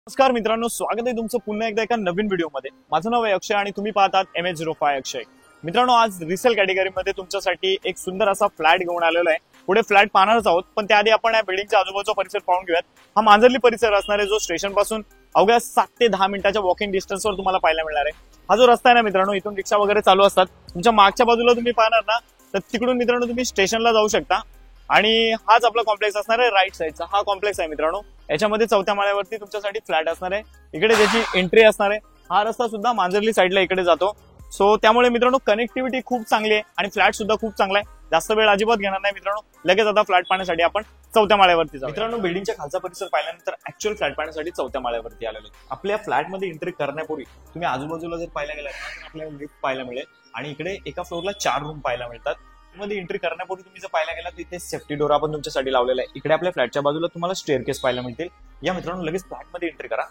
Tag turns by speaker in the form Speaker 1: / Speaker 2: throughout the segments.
Speaker 1: नमस्कार मित्रांनो, स्वागत आहे तुमचं पुन्हा एकदा एका नवीन व्हिडिओमध्ये। माझं नाव आहे अक्षय आणि तुम्ही पाहतात MH05 अक्षय। मित्रांनो, आज रिसेल कॅटेगरीमध्ये तुमच्यासाठी एक सुंदर असा फ्लॅट घेऊन आलेलो आहे। पुढे फ्लॅट पाहणारच आहोत, पण त्याआधी आपण या बिल्डिंगच्या आजूबाजूचा परिसर पाहून घेऊयात। हा मांजरली परिसर असणार आहे, जो स्टेशन पासून अवघ्या 7 ते 10 मिनिटाच्या वॉकिंग डिस्टन्सवर तुम्हाला पाहायला मिळणार आहे। हा जो रस्ता आहे ना मित्रांनो, इथून रिक्षा वगैरे चालू असतात। तुमच्या मागच्या बाजूला तुम्ही पाहणार ना, तर तिकडून मित्रांनो तुम्ही स्टेशनला जाऊ शकता आणि हाच आपला कॉम्प्लेक्स असणार आहे। राईट साईडचा हा कॉम्प्लेक्स आहे मित्रांनो। याच्यामध्ये 4थ्या माळ्यावरती तुमच्यासाठी फ्लॅट असणार आहे। इकडे त्याची एंट्री असणार आहे। हा रस्ता सुद्धा मांजरली साईडला इकडे जातो। सो त्यामुळे मित्रांनो कनेक्टिव्हिटी खूप चांगली आहे आणि फ्लॅट सुद्धा खूप चांगला आहे। जास्त वेळ अजिबात घेणार नाही मित्रांनो, लगेच आता फ्लॅट पाहण्यासाठी आपण 4थ्या माळ्यावरती जाऊ। मित्रांनो, बिल्डिंगच्या खालचा परिसर पाहिल्यानंतर ऍक्च्युअल फ्लॅट पाहण्यासाठी 4थ्या माळ्यावरती आलेलो। आपल्या फ्लॅटमध्ये एंट्री करण्यापूर्वी तुम्ही आजूबाजूला जर पाहायला गेलात तर आपल्याला लिफ्ट पाहायला मिळेल आणि इकडे एका फ्लोअरला 4 रूम पाहायला मिळतात। मध्ये एंट्री करण्यापूर्वी तुम्ही जर पाहायला गेला तर इथे सेफ्टी डोर आपण तुमच्यासाठी लावलेला आहे। इकडे आपल्या फ्लॅटच्या बाजूला तुम्हाला स्टेअरकेस पाहायला मिळतील। या मित्रांनो, लगेच फ्लॅटमध्ये एंट्री करा।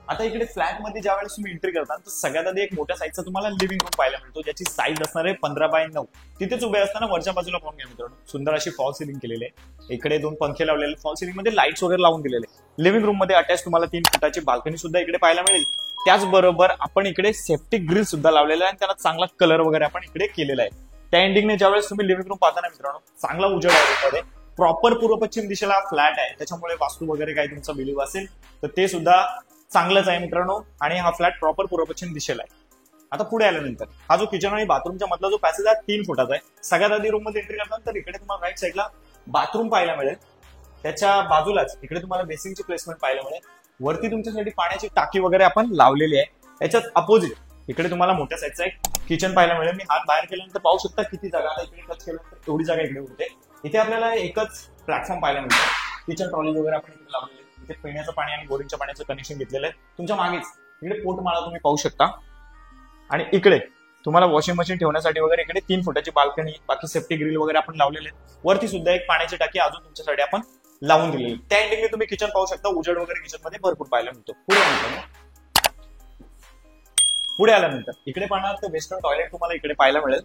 Speaker 1: आता इकडे फ्लॅटमध्ये ज्या वेळेस तुम्ही एंट्री करता तर सगळ्यात आधी एक मोठ्या साईजचा तुम्हाला लिव्हिंग रूम पाहायला मिळतो, ज्याची साईज असणार आहे 15x9। तिथेच उभे असताना वरच्या बाजूला पाहून घ्या मित्रांनो, सुंदर अशी फॉल सिलिंग केलेली आहे। इकडे 2 पंखे लावलेले, फॉल सिलिंग मध्ये लाईट्स वगैरे लावून दिलेले। लिव्हिंग रूम मध्ये अटॅच तुम्हाला 3 फुटाची बाल्कनी सुद्धा इकडे पाहायला मिळेल। त्याचबरोबर आपण इकडे सेफ्टी ग्रिल सुद्धा लावलेला आहे आणि त्याला चांगला कलर वगैरे आपण इकडे केलेला आहे। त्या एंडिंगने ज्यावेळेस तुम्ही लिव्हिंग रूम पाहता ना मित्रांनो, चांगला उजेड आहे रूममध्ये। प्रॉपर पूर्व पश्चिम दिशेला फ्लॅट आहे, त्याच्यामुळे वास्तू वगैरे काही तुमचा बिलीव्ह असेल तर ते सुद्धा चांगलंच आहे मित्रांनो। आणि हा फ्लॅट प्रॉपर पूर्व पश्चिम दिशेला आहे। आता पुढे आल्यानंतर हा जो किचन आणि बाथरूमच्या मधला जो पॅसेज आहे 3 फुटाचा आहे। सगळ्यात आधी रूम मध्ये एंट्री करताना तर इकडे तुम्हाला राईट साईडला बाथरूम पाहायला मिळेल। त्याच्या बाजूलाच इकडे तुम्हाला बेसिंगची प्लेसमेंट पाहायला मिळेल। वरती तुमच्यासाठी पाण्याची टाकी वगैरे आपण लावलेली आहे। याच्यात अपोजिट इकडे तुम्हाला मोठ्या साईजचा एक किचन पाहायला मिळेल। मी हात बाहेर केल्यानंतर पाहू शकता किती जागा आता इकडे टच केल्यानंतर एवढी जागा इकडे उरते। इथे आपल्याला एकच प्लॅटफॉर्म पाहायला मिळतो। किचन ट्रॉली वगैरे आपण इकडे लावलेले, इथे पिण्याचं पाणी आणि बोरिंगच्या पाण्याचं कनेक्शन घेतलेलं आहे। तुमच्या मागेच इकडे पोटमाळा तुम्ही पाहू शकता आणि इकडे तुम्हाला वॉशिंग मशीन ठेवण्यासाठी वगैरे इकडे 3 फुटाची बाल्कनी, बाकी सेफ्टी ग्रिल वगैरे आपण लावलेले आहेत। वरती सुद्धा एक पाण्याची टाकी अजून तुमच्यासाठी आपण लावून दिलेली। त्या एंडिंगने तुम्ही किचन पाहू शकता, उजेड वगैरे किचन मध्ये भरपूर पाहायला मिळतो। पुढे आल्यानंतर इकडे पाहणार तर वेस्टर्न टॉयलेट तुम्हाला इकडे पाहायला मिळेल।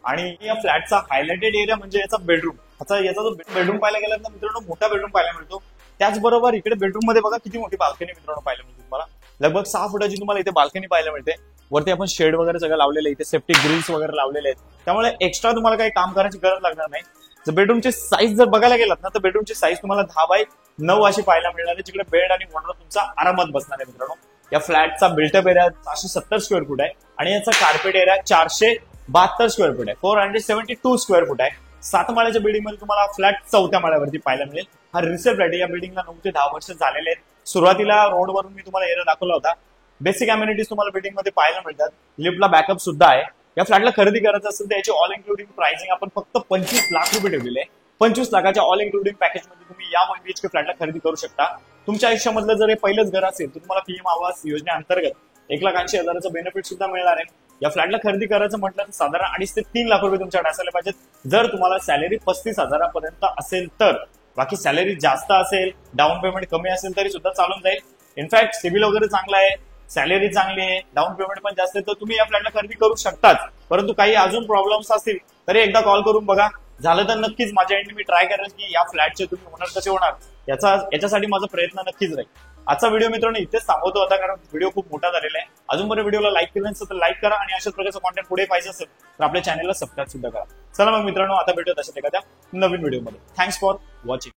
Speaker 1: आणि या फ्लॅटचा हायलाइटेड एरिया म्हणजे याचा बेडरूम। याचा जो बेडरूम पाहायला गेला तर मित्रांनो मोठा बेडरूम पाहायला मिळतो। त्याचबरोबर इकडे बेडरूम मध्ये बघा किती मोठी बाल्कनी मित्रांनो पाहायला मिळते तुम्हाला। लगभग 6 फुटाची तुम्हाला इथे बाल्कनी पाहायला मिळते। वरती आपण शेड वगैरे सगळं लावलेलं आहे, इथे सेफ्टी ग्रिल्स वगैरे लावलेले आहेत। त्यामुळे एक्स्ट्रा तुम्हाला काही काम करायची गरज लागणार नाही। जर बेडरूमची साईज जर बघायला गेलात ना तर बेडरूमची साईज तुम्हाला 10x9 अशी पाहायला मिळणार आहे, जिकडे बेड आणि वॉर्डरोब तुमचा आरामात बसणार आहे मित्रांनो। या फ्लॅटचा बिल्टअप एरिया 470 स्क्वेअर फूट आहे आणि याचा कार्पेट एरिया 472 स्क्वेअर फूट आहे, 472 स्क्वेअर फूट आहे। 7 माळ्याच्या बिल्डिंग मध्ये तुम्हाला फ्लॅट 4थ्या माळ्यावरती पाहायला मिळेल। हा रिसेल फ्लॅट आहे। या बिल्डिंगला 9 ते 10 वर्ष झालेले आहेत। सुरुवातीला रोडवरून मी तुम्हाला एरिया दाखवला होता। बेसिक अम्युनिटीज तुम्हाला बिल्डिंग मध्ये पाहायला मिळतात। लिफ्टला बॅकअप सुद्धा आहे। या फ्लॅटला खरेदी करायचं असेल तर याची ऑल इन्क्लुडिंग प्राइसिंग आपण फक्त 25 लाख रुपये ठेवलेले आहे। 25 लाखाच्या ऑल इन्क्लुडिंग पॅकेज मध्ये तुम्ही या 1 BHK फ्लॅटला खरेदी करू शकता। तुमच्या आयुष्यामधलं जर हे पहिलंच घर असेल तर तुम्हाला PM आवास योजनेअंतर्गत 1,80,000चं बेनिफिट सुद्धा मिळणार आहे। या फ्लॅटला खरेदी करायचं म्हटलं तर साधारण 2.5 ते 3 लाख रुपये तुमच्याकडे असायला पाहिजेत, जर तुम्हाला सॅलरी 35,000 असेल तर। बाकी सॅलरी जास्त असेल, डाऊन पेमेंट कमी असेल तरी सुद्धा चालून जाईल। इनफॅक्ट सिव्हिल वगैरे चांगला आहे, सॅलरी चांगली आहे, डाऊन पेमेंट पण जास्त आहे, तर तुम्ही या फ्लॅटला खरेदी करू शकताच। परंतु काही अजून प्रॉब्लेम्स असतील तरी एकदा कॉल करून बघा। झालं तर नक्कीच माझ्या एंडने मी ट्राय करेन की या फ्लॅटचे तुम्ही ओनर कसे होणार याच्यासाठी माझा प्रयत्न नक्कीच राहील। आजचा व्हिडिओ मित्रांनो इथेच थांबवतो आता, कारण व्हिडिओ खूप मोठा झालेला आहे। अजून बरं व्हिडिओला लाईक केलं नसेल तर लाईक करा आणि अशाच प्रकारचं कॉन्टेंट पुढे पाहिजे असेल तर आपल्या चॅनलला सबस्क्राईब सुद्धा करा। चला मग मित्रांनो, आता भेटूया तशाच एखाद्या नवीन व्हिडिओमध्ये। Thanks for watching.